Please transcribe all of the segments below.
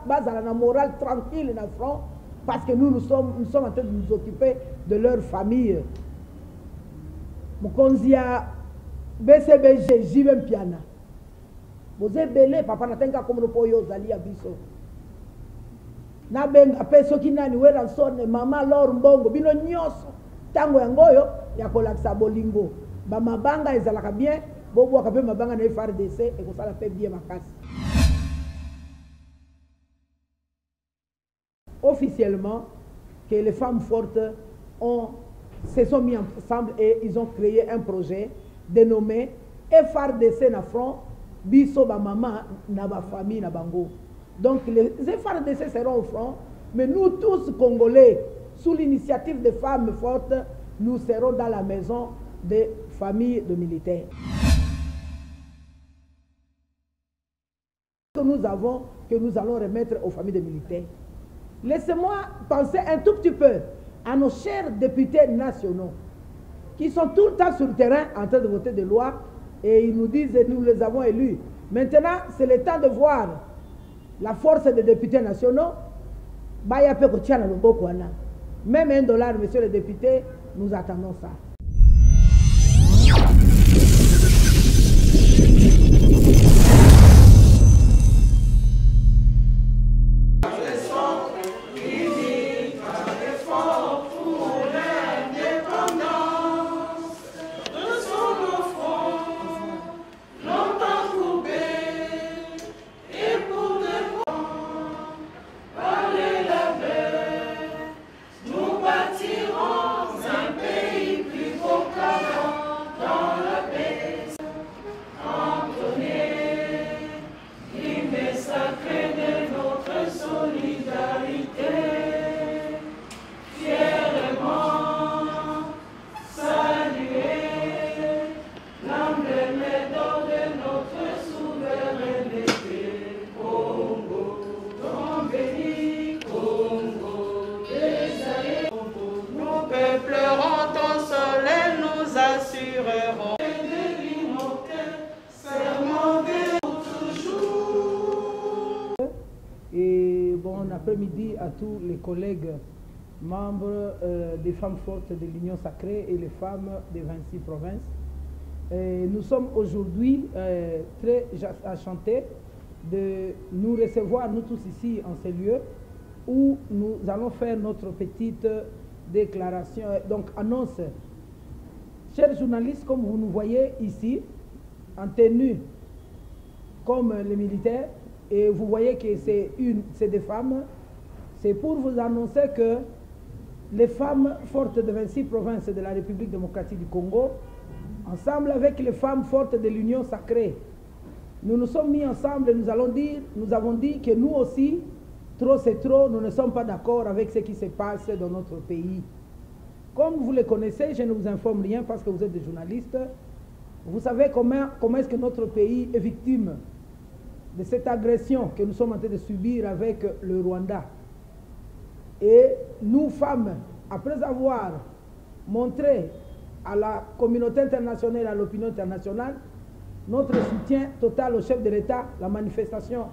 bazala na morale tranquille na front parce que nous sommes en train de nous occuper de leur famille. Mokonzi ya BCBG jibe mpiana. Boze belé papa natenga comme le poyo zali ya biso. Na benga peso kinani wera sonne mama lor mbongo bino nyoso tango yangoyo ya kolakisa bolingo ba mabanga ezalaka bien bobo akape mabanga na FRDC et ko sala pe bien makasi. Officiellement que les femmes fortes se sont mis ensemble et ils ont créé un projet dénommé FRDC na front biso ba mama na ba famille na bango. Donc les FRDC seront au front, mais nous tous Congolais, sous l'initiative des femmes fortes, nous serons dans la maison des familles de militaires. Que nous allons remettre aux familles de militaires. Laissez-moi penser un tout petit peu à nos chers députés nationaux qui sont tout le temps sur le terrain en train de voter des lois et ils nous disent nous les avons élus. Maintenant, c'est le temps de voir la force des députés nationaux. Même $1, monsieur le député, nous attendons ça. Et bon après-midi à tous les collègues membres des femmes fortes de l'Union Sacrée et les femmes des 26 provinces. Nous sommes aujourd'hui très enchantés de nous recevoir, nous tous ici en ces lieux, où nous allons faire notre petite déclaration, donc annonce. Chers journalistes, comme vous nous voyez ici, en tenue comme les militaires, et vous voyez que c'est des femmes, c'est pour vous annoncer que les femmes fortes de 26 provinces de la République démocratique du Congo, ensemble avec les femmes fortes de l'Union Sacrée, nous nous sommes mis ensemble et nous avons dit que nous aussi, trop c'est trop, nous ne sommes pas d'accord avec ce qui se passe dans notre pays. Comme vous le connaissez, je ne vous informe rien parce que vous êtes des journalistes. Vous savez comment est-ce que notre pays est victime de cette agression que nous sommes en train de subir avec le Rwanda. Et nous, femmes, après avoir montré à la communauté internationale, à l'opinion internationale, notre soutien total au chef de l'État, la manifestation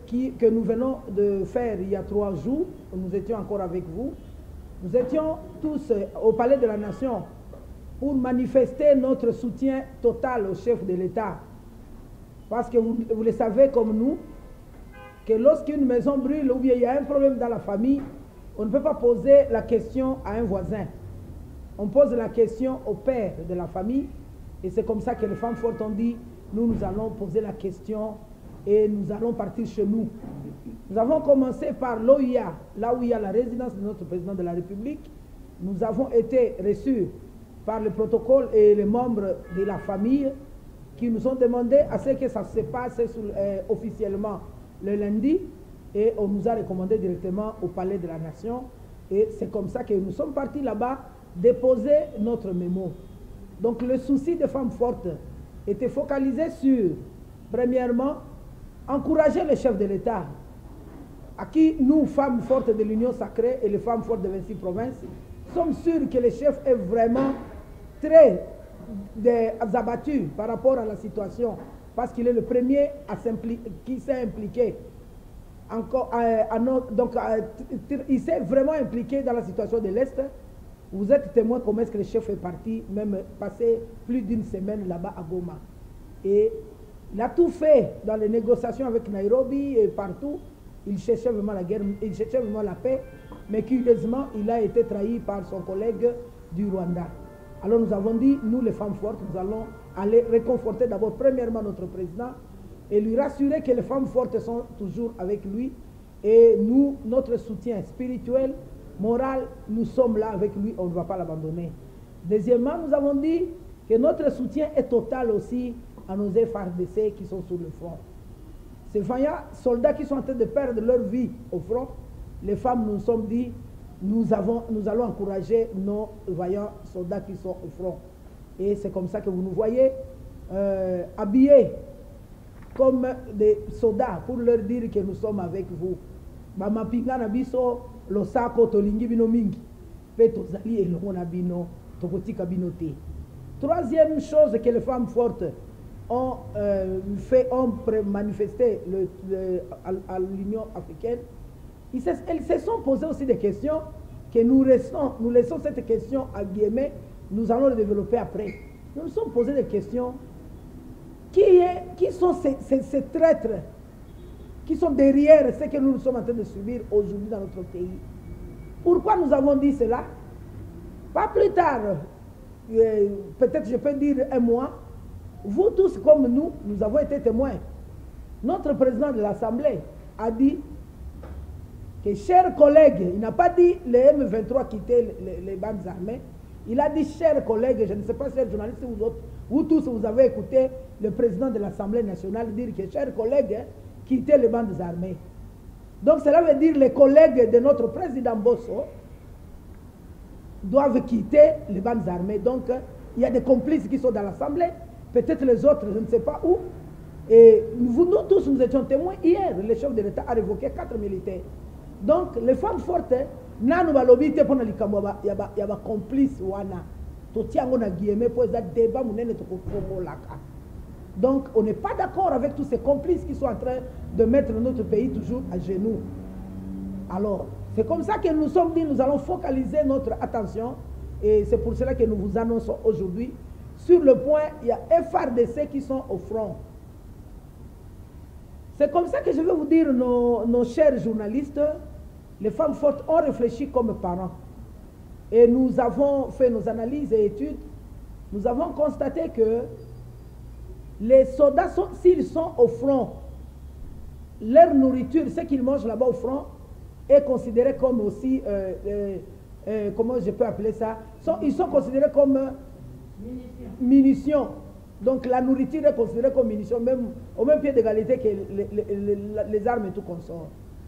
que nous venons de faire il y a 3 jours, nous étions encore avec vous, nous étions tous au Palais de la Nation pour manifester notre soutien total au chef de l'État. Parce que vous le savez comme nous, que lorsqu'une maison brûle ou bien il y a un problème dans la famille, on ne peut pas poser la question à un voisin. On pose la question au père de la famille et c'est comme ça que les femmes fortes ont dit, nous allons poser la question et nous allons partir chez nous. Nous avons commencé par l'OIA, là où il y a la résidence de notre président de la République. Nous avons été reçus par le protocole et les membres de la famille qui nous ont demandé à ce que ça se passe officiellement le lundi et on nous a recommandé directement au Palais de la Nation et c'est comme ça que nous sommes partis là-bas déposer notre mémo. Donc le souci des femmes fortes était focalisé sur, premièrement, encourager le chef de l'État, à qui nous, femmes fortes de l'Union Sacrée et les femmes fortes de 26 provinces, sommes sûrs que le chef est vraiment très abattu par rapport à la situation, parce qu'il est le premier qui s'est impliqué encore, il s'est vraiment impliqué dans la situation de l'Est. Vous êtes témoin comment est-ce que le chef est parti, même passé plus d'une semaine là-bas à Goma. Et il a tout fait dans les négociations avec Nairobi et partout. Il cherchait vraiment la guerre, il cherchait vraiment la paix. Mais curieusement, il a été trahi par son collègue du Rwanda. Alors nous avons dit, nous les femmes fortes, nous allons aller réconforter d'abord premièrement notre président et lui rassurer que les femmes fortes sont toujours avec lui. Et nous, notre soutien spirituel, moral, nous sommes là avec lui, on ne va pas l'abandonner. Deuxièmement, nous avons dit que notre soutien est total aussi à nos FARDC qui sont sur le front. Ces vaillants soldats qui sont en train de perdre leur vie au front, les femmes nous sommes dit, nous allons encourager nos vaillants soldats qui sont au front. Et c'est comme ça que vous nous voyez habillés comme des soldats pour leur dire que nous sommes avec vous. Bamapinga na biso losako tolingi bino mingi pe tozali elongo na bino tokotika bino te. Troisième chose que les femmes fortes ont manifesté à l'Union africaine, elles se sont posées aussi des questions que nous laissons cette question à Guillemets, nous allons le développer après. Nous nous sommes posé des questions. Qui sont ces traîtres qui sont derrière ce que nous sommes en train de subir aujourd'hui dans notre pays? Pourquoi nous avons dit cela? Pas plus tard, peut-être je peux dire un mois, vous tous comme nous avons été témoins. Notre président de l'Assemblée a dit que, chers collègues, il n'a pas dit les M23 quitter les bandes armées, il a dit, chers collègues, je ne sais pas, chers journalistes, vous tous, vous avez écouté le président de l'Assemblée nationale dire que, chers collègues, quittez les bandes armées. Donc cela veut dire que les collègues de notre président Bosso doivent quitter les bandes armées. Donc il y a des complices qui sont dans l'Assemblée, peut-être les autres, je ne sais pas où. Et nous tous, nous étions témoins. Hier, le chef de l'État a révoqué 4 militaires. Donc les femmes fortes, nanu balobite pona likambo yaba complice wana. Totiango na Guillemets pour ça débat munene tokokomolaka. Donc on n'est pas d'accord avec tous ces complices qui sont en train de mettre notre pays toujours à genoux. Alors, c'est comme ça que nous sommes dit, nous allons focaliser notre attention et c'est pour cela que nous vous annonçons aujourd'hui. Sur le point, il y a FARDC qui sont au front. C'est comme ça que je vais vous dire, nos chers journalistes, les femmes fortes ont réfléchi comme parents. Et nous avons fait nos analyses et études. Nous avons constaté que les soldats, s'ils sont au front, leur nourriture, ce qu'ils mangent là-bas au front, est considéré comme aussi, comment je peux appeler ça, ils sont considérés comme munitions. Donc la nourriture est considérée comme munitions, même, au même pied d'égalité que les armes et tout consort.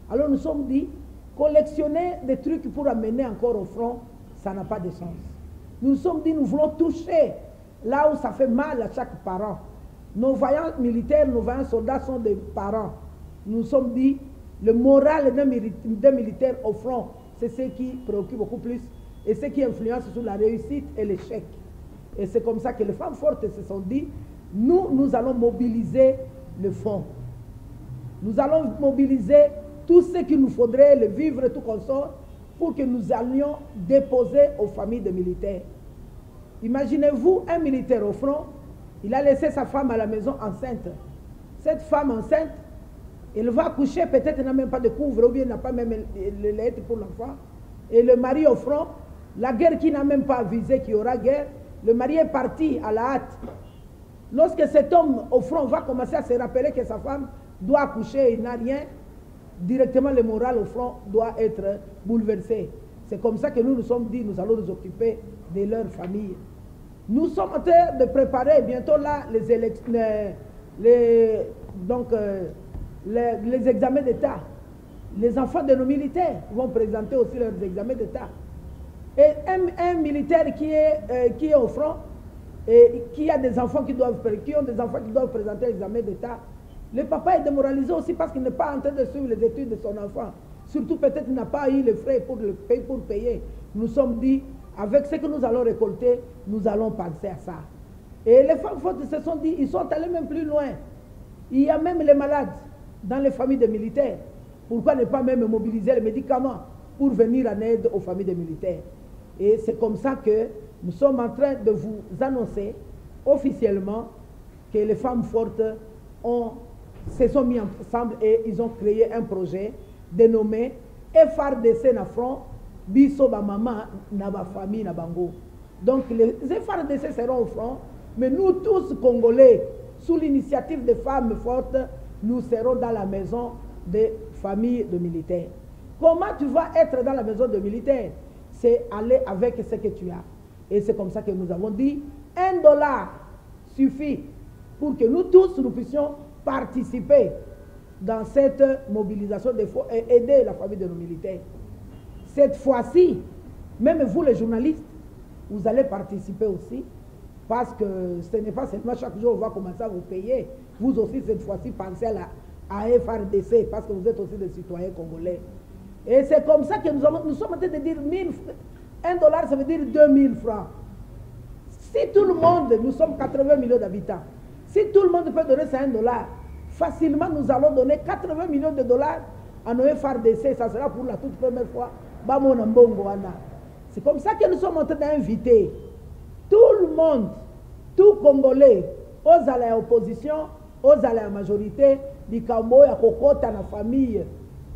Alors nous sommes dit, collectionner des trucs pour amener encore au front, ça n'a pas de sens. Nous nous sommes dit, nous voulons toucher là où ça fait mal à chaque parent. Nos vaillants militaires, nos vaillants soldats sont des parents. Nous nous sommes dit, le moral d'un militaire au front, c'est ce qui préoccupe beaucoup plus et ce qui influence sur la réussite et l'échec. Et c'est comme ça que les femmes fortes se sont dit, nous allons mobiliser le fonds. Nous allons mobiliser tout ce qu'il nous faudrait, le vivre et tout consort, pour que nous allions déposer aux familles de militaires. Imaginez-vous un militaire au front, il a laissé sa femme à la maison enceinte. Cette femme enceinte, elle va accoucher, peut-être n'a même pas de couvre, ou bien n'a pas même le lait pour l'enfant. Et le mari au front, la guerre qui n'a même pas avisé qu'il y aura guerre, le mari est parti à la hâte. Lorsque cet homme au front va commencer à se rappeler que sa femme doit accoucher, il n'a rien, directement le moral au front doit être bouleversé. C'est comme ça que nous nous sommes dit, nous allons nous occuper de leur famille. Nous sommes en train de préparer bientôt là les examens d'État. Les enfants de nos militaires vont présenter aussi leurs examens d'État. Et un militaire qui est au front et qui a des enfants qui ont des enfants qui doivent présenter l'examen d'État, le papa est démoralisé aussi parce qu'il n'est pas en train de suivre les études de son enfant. Surtout peut-être qu'il n'a pas eu les frais pour payer. Nous sommes dit, avec ce que nous allons récolter, nous allons penser à ça. Et les femmes fortes se sont dit, ils sont allés même plus loin. Il y a même les malades dans les familles des militaires. Pourquoi ne pas même mobiliser les médicaments pour venir en aide aux familles des militaires? Et c'est comme ça que nous sommes en train de vous annoncer officiellement que les femmes fortes se sont mis ensemble et ils ont créé un projet dénommé FRDC na front, biso ba maman na ba famille na bango. Donc les FRDC seront au front, mais nous tous Congolais, sous l'initiative des femmes fortes, nous serons dans la maison des familles de militaires. Comment tu vas être dans la maison de militaires? C'est aller avec ce que tu as. Et c'est comme ça que nous avons dit, $1 suffit pour que nous tous, nous puissions participer dans cette mobilisation des fonds et aider la famille de nos militaires. Cette fois-ci, même vous les journalistes, vous allez participer aussi, parce que ce n'est pas seulement chaque jour on va commencer à vous payer. Vous aussi, cette fois-ci, pensez à FRDC, parce que vous êtes aussi des citoyens congolais. Et c'est comme ça que nous sommes en train de dire $1, ça veut dire 2000 francs. Si tout le monde, nous sommes 80 millions d'habitants, si tout le monde peut donner ça $1, facilement nous allons donner 80 millions de dollars à nos FRDC. Ça sera pour la toute première fois. C'est comme ça que nous sommes en train d'inviter tout le monde, tout Congolais, aux à la opposition, aux à la majorité, du Kambo, ya kokota na famille,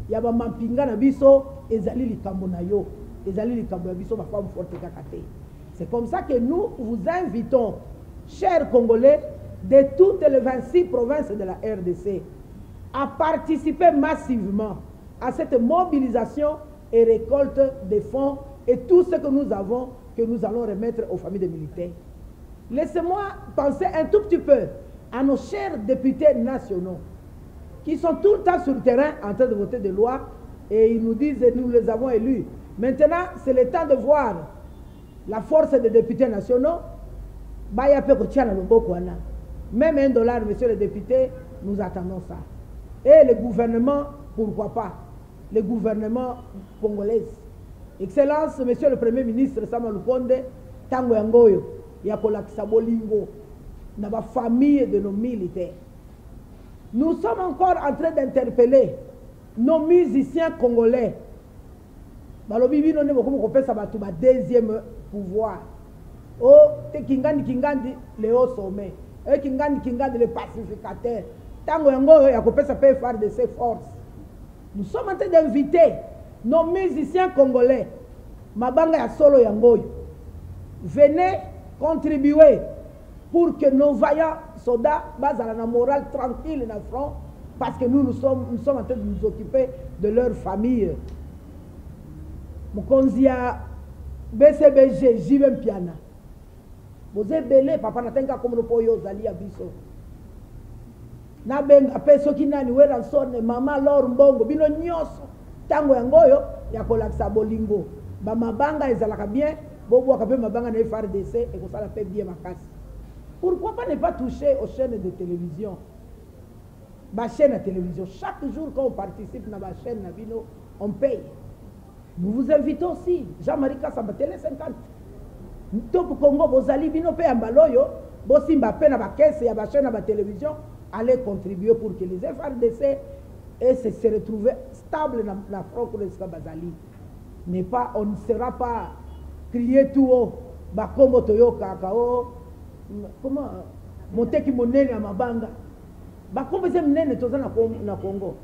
ya ba mampinga na biso, ezali likambo na yo, ezali likambo na biso, ma femme forte kakate. C'est comme ça que nous vous invitons, chers Congolais, de toutes les 26 provinces de la RDC, à participer massivement à cette mobilisation et récolte des fonds et tout ce que nous avons, que nous allons remettre aux familles des militaires. Laissez-moi penser un tout petit peu à nos chers députés nationaux qui sont tout le temps sur le terrain en train de voter des lois et ils nous disent nous les avons élus. Maintenant, c'est le temps de voir la force des députés nationaux. Même $1, monsieur le député, nous attendons ça. Et le gouvernement, pourquoi pas? Le gouvernement congolais. Excellence, monsieur le Premier ministre Sama Lukonde, tango yangoyo, yakolakisa bolingo, na ba famille de nos militaires. Nous sommes encore en train d'interpeller nos musiciens congolais. Balobi bino ne bokomo kopesa batu ba deuxième pouvoir. Oh, te kingandi le haut sommet. Et kingandi le pacificateur. Tango yangoyo yakopesa pe faire de ses forces. Nous sommes en train d'inviter nos musiciens congolais, Mabanga ya solo yangoyo, venez contribuer pour que nos vaillants soldats basent la morale tranquille dans le front, parce que nous sommes en train de nous occuper de leur famille. Mokonzia BCBG, Jivem Piana. Vous êtes belé, papa natenga comme le poyo zali abiso. Na benga peso kinani wera sonne mama lor mbongo bino nyoso tango yangoyo ya kolakisa bolingo ba mabanga ezalaka bien bobo akape mabanga na FRDC et ko sala pe bien makasi. Pourquoi pas ne pas toucher aux chaînes de télévision? Ba chaîne de télévision chaque jour quand on participe dans la chaîne na bino on paye. Nous vous invitons aussi Jean-Marie Kassamba télé 50 Top Congo bozali bino pe ambaloyo bosimba pe na ba caisse ya ba chaîne na ba télévision. Aller contribuer pour que les FRDC se retrouvent stables dans la frontière de Bazali. On ne sera pas crié tout haut, Bakombo Toyo Kakao, comment monter qui monnaie à Mabanga. Bakombo c'est monnaie toza na Congo.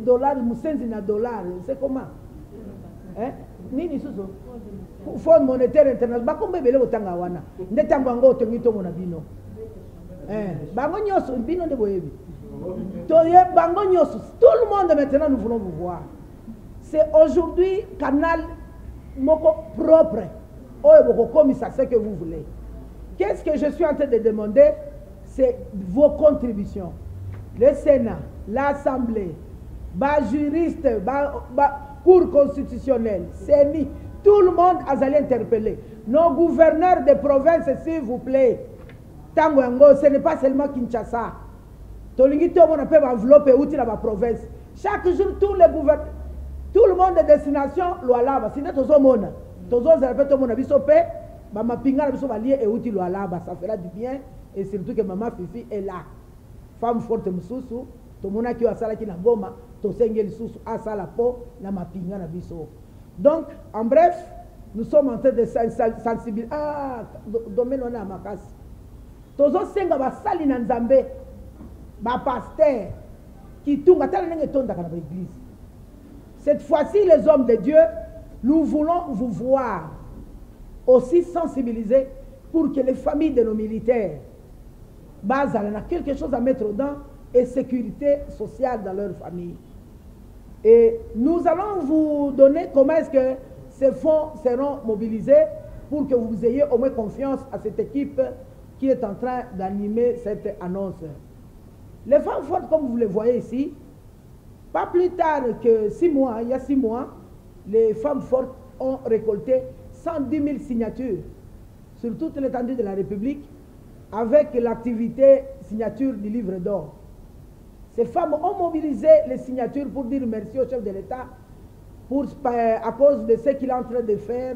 Dollar, musenzi na dollar, c'est comment? Nini suso? Fonds monétaire international. Bakombo bele otanga wana. Ndetango ngo tongito mona bino. Bango nyoso bino de boyebi. Toye bango nyoso. Tout le monde maintenant nous voulons vous voir. C'est aujourd'hui canal moko propre. Oye boko komisa ce que vous voulez. Qu'est-ce que je suis en train de demander? C'est vos contributions. Le Sénat, l'Assemblée, bas juriste, Cour constitutionnelle, CENI, tout le monde a allé interpeller. Nos gouverneurs de province, s'il vous plaît. Tango yango, ce n'est pas seulement Kinshasa. Tolingi to mon appelle enveloppe outil dans ma province. Chaque jour, tout le monde de destination, l'oualaba. Sinon, tozo mona. Tozo zalpe to mon abiso pe, ba mapinga na biso balié et outil l'oualaba. Ça fera du bien. Et surtout que maman Fifi est là. Femme forte mususu. To mona ki wasala ki na goma. tosengeli susu asala po na mapinga na biso. Donc en bref, nous sommes en train de sensibiliser domaine wana makasi. Tozo senga basali na nzambe ba pasteur qui tunga tala ndenge tondaka na l'église. Cette fois-ci les hommes de Dieu, nous voulons vous voir aussi sensibilisés pour que les familles de nos militaires bazal na quelque chose à mettre dedans et sécurité sociale dans leur famille. Et nous allons vous donner comment est-ce que ces fonds seront mobilisés pour que vous ayez au moins confiance à cette équipe qui est en train d'animer cette annonce. Les femmes fortes, comme vous le voyez ici, pas plus tard que 6 mois, il y a 6 mois, les femmes fortes ont récolté 110 000 signatures sur toute l'étendue de la République avec l'activité signature du livre d'or. Ces femmes ont mobilisé les signatures pour dire merci au chef de l'État à cause de ce qu'il est en train de faire,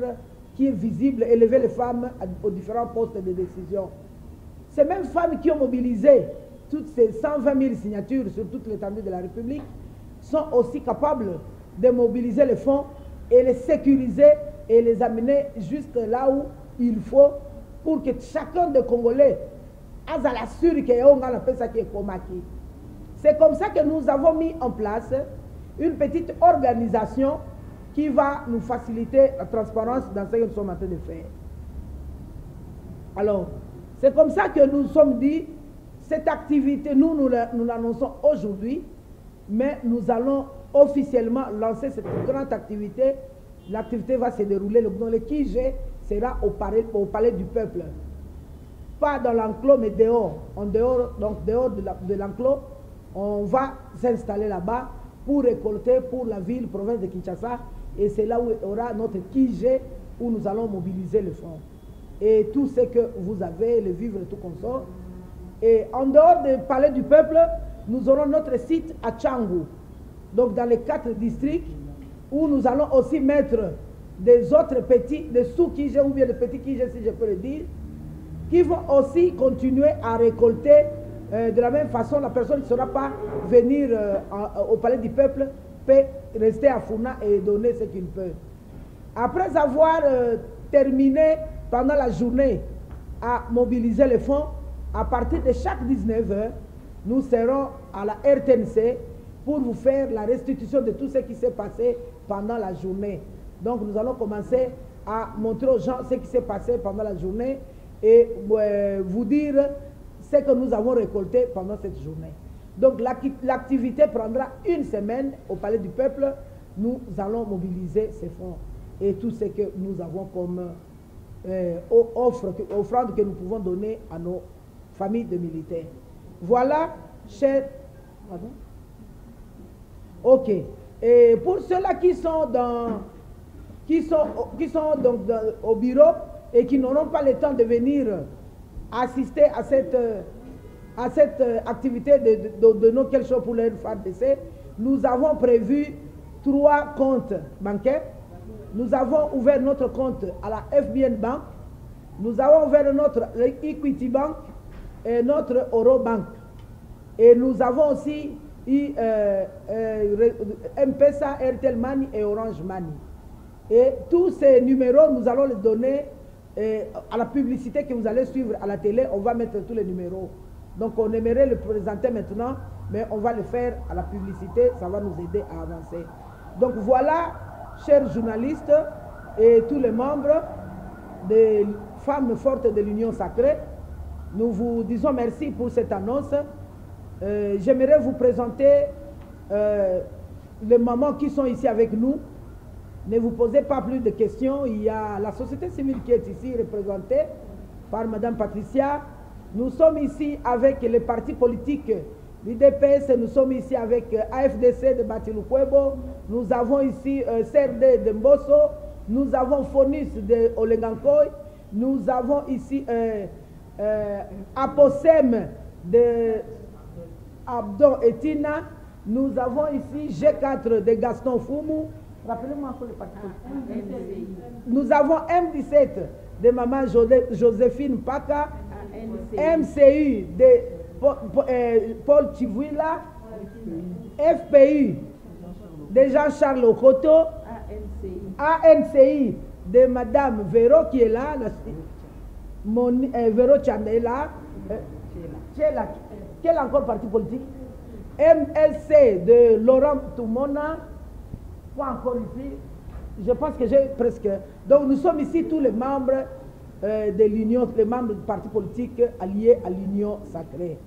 qui est visible, élever les femmes aux différents postes de décision. Ces mêmes femmes qui ont mobilisé toutes ces 120 000 signatures sur toute l'étendue de la République sont aussi capables de mobiliser les fonds et les sécuriser et les amener juste là où il faut pour que chacun des Congolais a la sûre qu'il y a un peu qui est comaki. C'est comme ça que nous avons mis en place une petite organisation qui va nous faciliter la transparence dans ce que nous sommes en train de faire. Alors, c'est comme ça que nous sommes dit, cette activité, nous l'annonçons aujourd'hui, mais nous allons officiellement lancer cette grande activité. L'activité va se dérouler, dans le QG sera au palais du peuple. Pas dans l'enclos, mais dehors. Donc dehors de l'enclos, on va s'installer là-bas pour récolter pour la ville, province de Kinshasa. Et c'est là où il y aura notre QG où nous allons mobiliser le fonds. Et tout ce que vous avez, les vivres et tout consort. Et en dehors du palais du peuple, nous aurons notre site à Tchangou. Donc dans les 4 districts, où nous allons aussi mettre des autres petits, des sous-QG ou bien des petits QG si je peux le dire, qui vont aussi continuer à récolter de la même façon. La personne ne saura pas venir au palais du peuple, peut rester à Founa et donner ce qu'il peut. Après avoir terminé pendant la journée à mobiliser les fonds, à partir de chaque 19h, nous serons à la RTNC pour vous faire la restitution de tout ce qui s'est passé pendant la journée. Donc nous allons commencer à montrer aux gens ce qui s'est passé pendant la journée et vous dire ce que nous avons récolté pendant cette journée. Donc l'activité prendra 1 semaine au Palais du Peuple. Nous allons mobiliser ces fonds et tout ce que nous avons comme offrande que nous pouvons donner à nos familles de militaires. Voilà, chers... Pardon? Ok. Et pour ceux-là qui sont donc au bureau et qui n'auront pas le temps de venir assister à cette activité de nos quelque chose pour leur faire d'essai, nous avons prévu 3 comptes bancaires. Nous avons ouvert notre compte à la FBN Bank. Nous avons ouvert notre Equity Bank et notre Eurobank. Et nous avons aussi M-Pesa, Airtel Money et Orange Money. Et tous ces numéros, nous allons les donner à la publicité que vous allez suivre à la télé. On va mettre tous les numéros. Donc on aimerait le présenter maintenant, mais on va le faire à la publicité. Ça va nous aider à avancer. Donc voilà, chers journalistes et tous les membres des femmes fortes de l'Union Sacrée, nous vous disons merci pour cette annonce. J'aimerais vous présenter les mamans qui sont ici avec nous. Ne vous posez pas plus de questions. Il y a la société civile qui est ici représentée par Madame Patricia. Nous sommes ici avec les partis politiques l'IDPS, nous sommes ici avec AFDC de Batiloukwebo, nous avons ici CRD de Mbosso, nous avons FONIS de Olengankoy, nous avons ici APOSEM de Abdon Etina, nous avons ici G4 de Gaston Foumou. Rappelez-moi encore le parti. Nous avons M17 de Maman Joséphine Paka, MCU de Paul Chivouila, FPU de Jean-Charles Okoto, ANC de Madame Véro qui est là, Véro Chandela, quel encore parti politique? MLC de Laurent Toumona, pas encore ici, je pense que j'ai presque. Donc nous sommes ici tous les membres de l'Union, les membres du parti politique alliés à l'Union sacrée.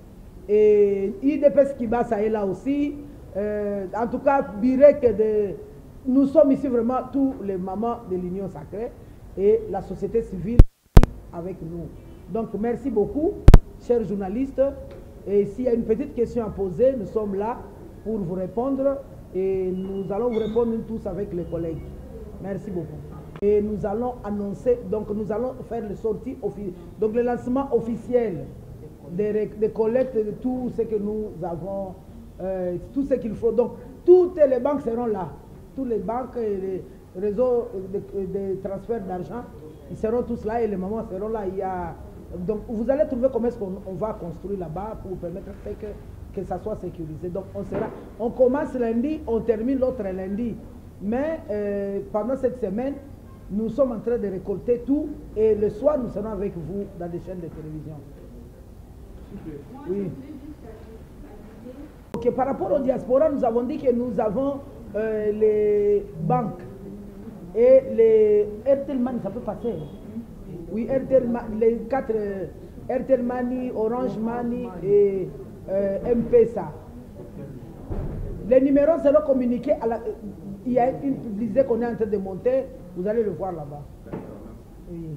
Et IDPS Kibasa est là aussi. En tout cas, nous sommes ici vraiment tous les mamans de l'Union sacrée et la société civile avec nous. Donc merci beaucoup, chers journalistes. Et s'il y a une petite question à poser, nous sommes là pour vous répondre et nous allons vous répondre tous avec les collègues. Merci beaucoup. Et nous allons annoncer, donc nous allons faire le sortie officielle, donc le lancement officiel des collectes de tout ce que nous avons, tout ce qu'il faut. Donc toutes les banques seront là, toutes les banques et les réseaux de transfert d'argent, ils seront tous là et les mamans seront là. Donc vous allez trouver comment est-ce qu'on va construire là-bas pour permettre que ça soit sécurisé. Donc on commence lundi, on termine l'autre lundi. Mais pendant cette semaine, nous sommes en train de récolter tout et le soir, nous serons avec vous dans des chaînes de télévision. Oui. Ok, par rapport aux diasporas, nous avons dit que nous avons les banques et les Airtel Money, ça peut passer. Oui, les 4 Airtel Money, Orange Money et M-Pesa. Les numéros seront communiqués à la... Il y a une publicité qu'on est en train de monter, vous allez le voir là-bas. Oui.